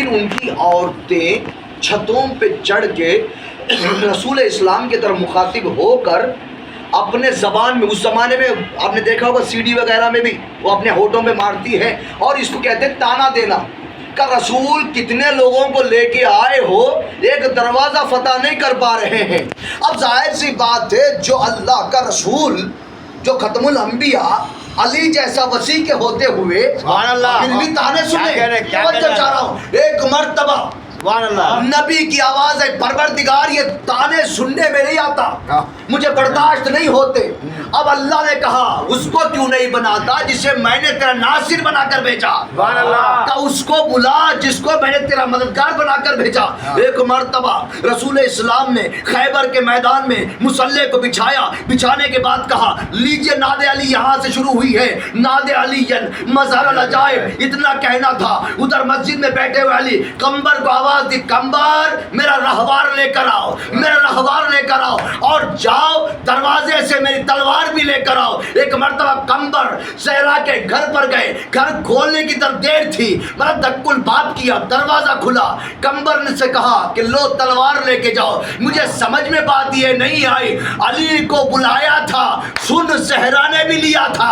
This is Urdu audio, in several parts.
لیکن ان کی عورتیں چھتوں پہ چڑھ کے رسول اسلام کی طرف مخاطب ہو کر اپنے زبان میں، اس زمانے میں آپ نے دیکھا ہوگا سی ڈی وغیرہ میں بھی وہ اپنے ہونٹوں پہ مارتی ہے، اور اس کو کہتے ہیں تانا دینا، کہ رسول کتنے لوگوں کو لے کے آئے ہو، ایک دروازہ فتح نہیں کر پا رہے ہیں۔ اب ظاہر سی بات ہے جو اللہ کا رسول، جو ختم الانبیاء، علی جیسا وسیع کے ہوتے ہوئے سبحان اللہ، پھر بھی تانے سنے۔ کیا کہہ توجہ چاہ رہا ہوں، ایک مرتبہ سبحان اللہ، نبی کی آواز ہے، پروردگار یہ تانے سننے میں نہیں آتا، مجھے برداشت نہیں ہوتے۔ اب اللہ نے کہا اس کو کیوں نہیں بناتا جسے میں نے تیرا ناصر بنا کر بھیجا، سبحان اللہ، کہ اس کو بلا جس کو میں نے تیرا مددگار بنا کر بھیجا۔ ایک مرتبہ رسول اسلام نے خیبر کے میدان میں مصلے کو بچھایا، بچھانے کے بعد کہا لیجئے ناد علی یہاں سے شروع ہوئی ہے، ناد علی مظہر العجائب، اتنا کہنا تھا۔ ادھر مسجد میں بیٹھے ہوئے علی کمبر کو آواز دی، کمبر میرا رہوار لے کر آؤ، میرا رہوار لے کر آؤ، اور جاؤ دروازے سے میری تلوار بھی لے کر آؤ۔ ایک مرتبہ کمبر زہرا کے گھر پر گئے، گھر کھولنے کی طرف دیر تھی، بڑا دک الباب کیا، دروازہ کھلا، کمبر نے سے کہا کہ لو تلوار لے کے جاؤ۔ مجھے سمجھ میں بات یہ نہیں آئی، علی کو بلایا تھا، سن زہرا نے بھی لیا تھا،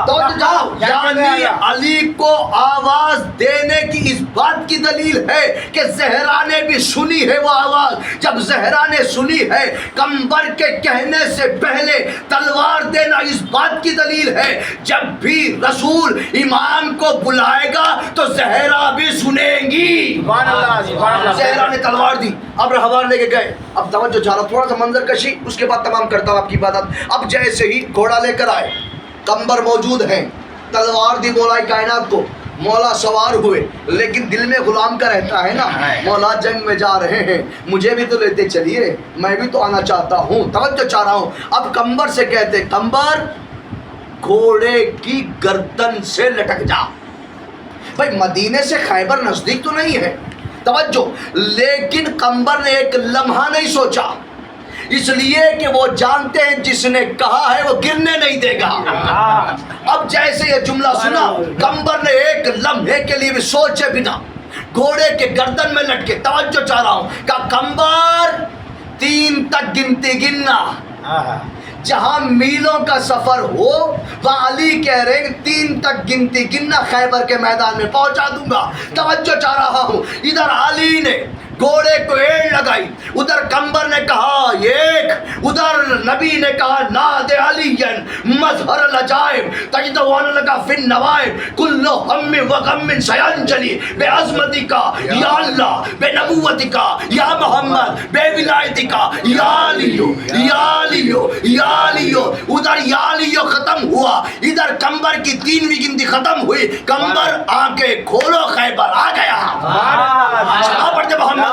تو جاؤ، یعنی علی کو آواز دینے کی اس بات کی دلیل ہے کہ زہرا نے بھی سنی ہے وہ آواز۔ جب زہرا نے سنی ہے، کمبر کے کہنے سے پہلے تلوار دینا اس بات کی دلیل ہے جب بھی رسول امام کو بلائے گا تو زہرا بھی سنیں گی۔ سبحان اللہ، سبحان اللہ، زہرا نے تلوار دی، اب رہوار لے کے گئے۔ اب توجہ چاہ رہا، تھوڑا سا منظر کشی، اس کے بعد تمام کرتا ہوں آپ کی عبادت۔ اب جیسے ہی گھوڑا لے کر آئے، کمبر موجود ہیں، تلوار دی مولا کائنات کو، مولا سوار ہوئے، لیکن دل میں غلام کا رہتا ہے نا، مولا جنگ میں جا رہے ہیں، مجھے بھی تو لیتے چلیے، میں بھی تو آنا چاہتا ہوں، توجہ چاہ رہا ہوں۔ اب کمبر سے کہتے، کمبر گھوڑے کی گردن سے لٹک جا۔ بھائی مدینے سے خیبر نزدیک تو نہیں ہے، توجہ، لیکن کمبر نے ایک لمحہ نہیں سوچا، اس لیے کہ وہ جانتے ہیں جس نے کہا ہے وہ گرنے نہیں دے گا۔ اب جیسے یہ جملہ سنا، کمبر نے ایک لمحے کے لیے بھی سوچے بنا گھوڑے کے گردن میں لٹکے، توجہ چاہ رہا ہوں، کہا کمبر 3 تک گنتی گننا، جہاں میلوں کا سفر ہو وہاں علی کہہ رہے ہیں 3 تک گنتی گننا، خیبر کے میدان میں پہنچا دوں گا۔ توجہ چاہ رہا ہوں، ادھر علی نے گھوڑے کو ایڑ لگائی، ادھر کمبر نے کہا ایک، ادھر نبی نے کہا ناد علی مظہر العجائب تجدوان لگا فی النوائب کل ہم و غم سینجلی بے عظمتی کا یا اللہ، بے نبوتی کا یا محمد، بے ولایتی کا یا علیو یا علیو یا علیو۔ ادھر یا علیو ختم ہوا، ادھر کمبر کی 3ویں گنتی ختم ہوئی، کمبر آنکھیں کھولو خیبر آ گیا۔ چلا پڑھتے محمد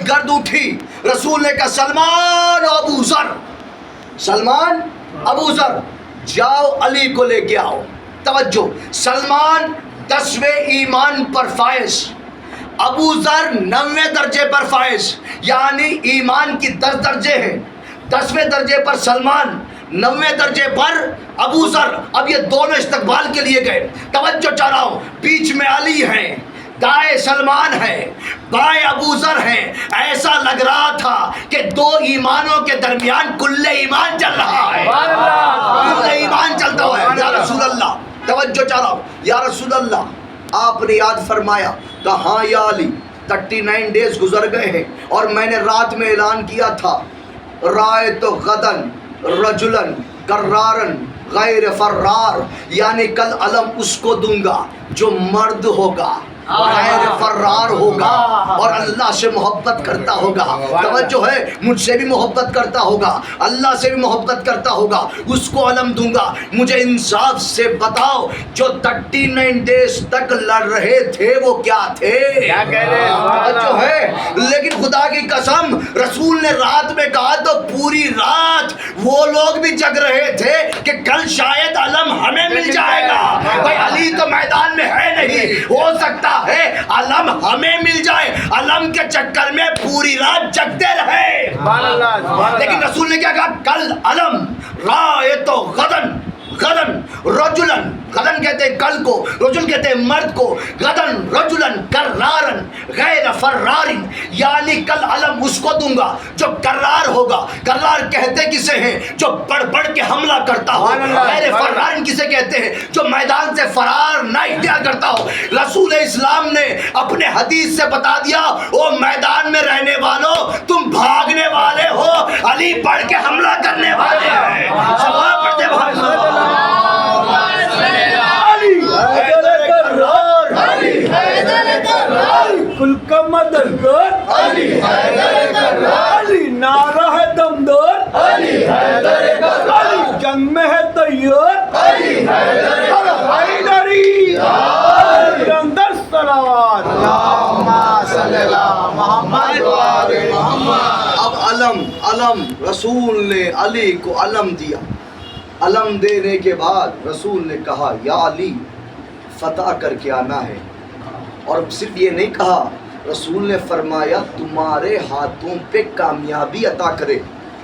گرد اٹھی، رسول نے کہا سلمان ابو ذر، سلمان ابو ذر جاؤ علی کو لے کے آؤ۔ توجہ، سلمان 10ویں ایمان پر فائز، ابو ذر 9ویں درجے پر فائز، یعنی ایمان کی 10 درجے ہیں، 10ویں درجے پر سلمان، 9ویں درجے پر ابو ذر۔ اب یہ دونوں استقبال کے لیے گئے، توجہ چاہ رہا ہوں، بیچ میں علی ہیں، دائیں سلمان ہے، بائیں ابو ذر ہے، ایسا لگ رہا تھا کہ 2 ایمانوں کے درمیان کل ایمان چل رہا ہے، کل ایمان چلتا ہوا ہے۔ یا رسول اللہ، توجہ چاہ رہا ہوں، یا رسول اللہ آپ نے یاد فرمایا، کہا ہاں یا علی 39 ڈیز گزر گئے ہیں اور میں نے رات میں اعلان کیا تھا رائت غدن رجلن کرارن غیر فرار، یعنی کل علم اس کو دوں گا جو مرد ہوگا، غیر فرار ہوگا اور اللہ سے محبت کرتا ہوگا. توجہ ہے, مجھ سے بھی محبت کرتا ہوگا, اللہ سے بھی محبت کرتا ہوگا, اس کو علم دوں گا. مجھے انصاف سے بتاؤ جو 39 ڈیز تک لڑ رہے تھے وہ کیا تھے؟ کیا کہہ رہے ہیں؟ توجہ ہے. لیکن خدا کی قسم رسول نے رات میں کہا تو پوری رات وہ لوگ بھی جگ رہے تھے کہ کل شاید علم ہمیں مل جائے گا. بھائی علی تو میدان میں ہے نہیں, ہو سکتا ہے علم ہمیں مل جائے. علم کے چکر میں پوری رات جگتے رہے. سبحان اللہ سبحان اللہ. لیکن رسول نے کیا کہا؟ کل علم رائے تو غدن غدن رجلن, غدن کہتے ہیں کل کو, رجل کہتے ہیں مرد کو. غدن رجلن کرارن غیر فرارن, یعنی کل علم اس کو دوں گا جو کرار ہوگا. کرار کہتے کسے ہیں؟ جو بڑھ بڑھ کے حملہ کرتا ہو. غیر فرارن کسے کہتے ہیں؟ جو میدان سے فرار نہ اختیار کرتا ہو. رسول اسلام نے اپنے حدیث سے بتا دیا او میدان میں رہنے والوں تم بھاگنے والے ہو, علی بڑھ کے حملہ کرنے والے ہیں. سبحان پڑھتے بھائی. کل کا مدد علی علی, نعرہ ہے دمدار علی جنگ میں ہے تیار علی حیدری اندر صلوات اللہم صلی اللہ محمد و آل محمد. اب علم رسول نے علی کو علم دیا. علم دینے کے بعد رسول نے کہا یا علی فتح کر کے آنا ہے. اور صرف یہ نہیں کہا, رسول نے فرمایا تمہارے ہاتھوں پہ کامیابی عطا کرے.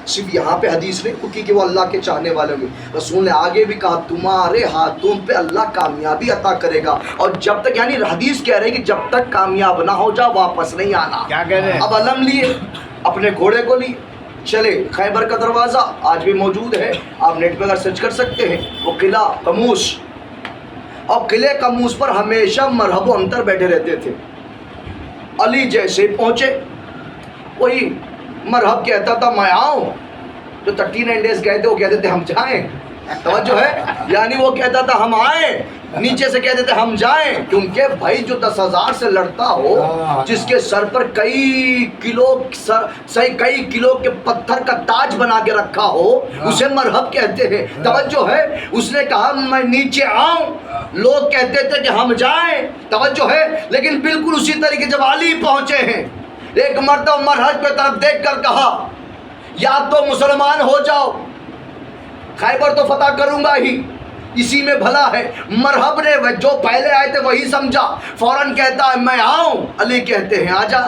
صرف یہاں پہ حدیث نہیں رکی کہ وہ اللہ کے چاہنے والے ہوں گے, رسول نے آگے بھی کہا تمہارے ہاتھوں پہ اللہ کامیابی عطا کرے گا. اور جب تک, یعنی حدیث کہہ رہے کہ جب تک کامیاب نہ ہو جا واپس نہیں آنا. کیا کہہ رہے ہیں؟ اب علم لیے, اپنے گھوڑے کو لیے, چلے. خیبر کا دروازہ آج بھی موجود ہے, آپ نیٹ پہ اگر سرچ کر سکتے ہیں. وہ قلعہ قموس, اور قلعے قموس پر ہمیشہ مرحب و عنتر بیٹھے رہتے تھے. علی جیسے پہنچے وہی مرحب کہتا تھا میں آؤں. جو 39 ڈیز گئے تھے وہ کہتے تھے ہم جائیں. توجہ ہے, یعنی وہ کہتا تھا ہم آئیں, نیچے سے کہتے تھے ہم جائیں. کیونکہ بھائی جو 10,000 سے لڑتا ہو, جس کے سر پر کئی کلو کے پتھر کا تاج بنا کے رکھا ہو, اسے مرحب کہتے ہیں. توجہ ہے, اس نے کہا میں نیچے آؤں, لوگ کہتے تھے کہ ہم جائیں. توجہ ہے, لیکن بالکل اسی طریقے جب علی پہنچے ہیں, ایک مرتبہ مرحب کی طرف دیکھ کر کہا یا تو مسلمان ہو جاؤ, خیبر تو فتح کروں گا ہی, اسی میں بھلا ہے. مرحب نے جو پہلے آئے تھے وہی سمجھا, فوراً کہتا ہے میں آؤں. علی کہتے ہیں آجا,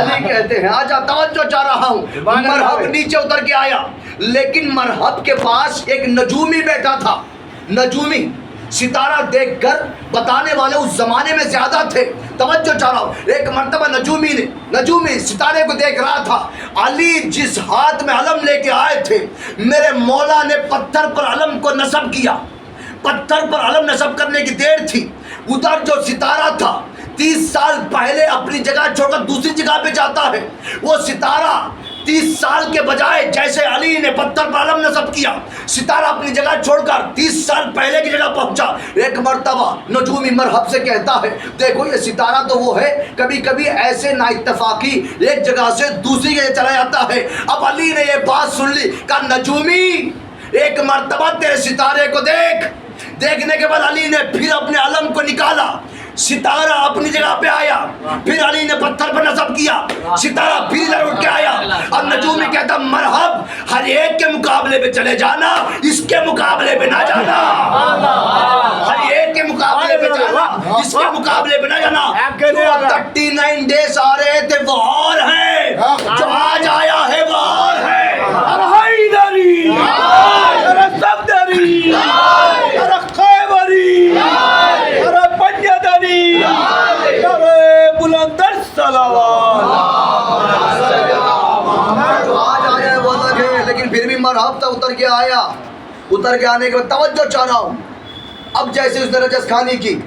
علی کہتے ہیں آجا, توجہ چاہ رہا ہوں. مرحب نیچے اتر کے آیا, لیکن مرحب کے پاس ایک نجومی بیٹھا تھا. نجومی ستارہ دیکھ کر بتانے والے اس زمانے میں زیادہ تھے. توجہ چاہ رہا ہوں. ایک مرتبہ نجومی ستارے کو دیکھ رہا تھا. علی جس ہاتھ میں علم لے کے آئے تھے, میرے مولا نے پتھر پر علم کو نصب کیا. پتھر پر علم نصب کرنے کی دیر تھی. ادھر جو ستارہ تھا 30 سال پہلے اپنی جگہ چھوڑ کر دوسری جگہ پہ جاتا ہے. وہ ستارہ 30 سال کے بجائے جیسے علی نے پتھر پر علم نصب کیا, ستارہ اپنی جگہ چھوڑ کر 30 سال پہلے کی جگہ پہنچا. ایک مرتبہ نجومی مرحب سے کہتا ہے دیکھو یہ ستارہ تو وہ ہے, کبھی کبھی ایسے نا اتفاقی ایک جگہ سے دوسری جگہ چلا جاتا ہے. اب علی نے یہ بات سن لی, کہا نجومی ایک مرتبہ تیرے ستارے کو دیکھ. دیکھنے کے بعد علی نے پھر اپنے علم کو نکالا, ستارہ اپنی جگہ پہ آیا. پھر علی نے پتھر پر نصب کیا, ستارہ پھر ادھر اٹھ کے آیا. اب نجومی کہتا مرحب ہر ایک کے مقابلے پہ چلے جانا, اس کے مقابلے پہ نہ جانا. ہر ایک کے مقابلے پہ جانا, اس کے مقابلے پہ نہ جانا. جو 39 ڈیز آ رہے تھے وہ اور ہیں, جو آج آیا ہے وہ اور ہے. حیدری صفدری خیبری پنجدنی بلندر صلوات. جو آج آیا ہے وہ الگ ہے, لیکن پھر بھی مرحب تھا, اتر کے آیا. اتر کے آنے کے بعد توجہ چاہ رہا ہوں, اب جیسے اس نے رجس خانی کی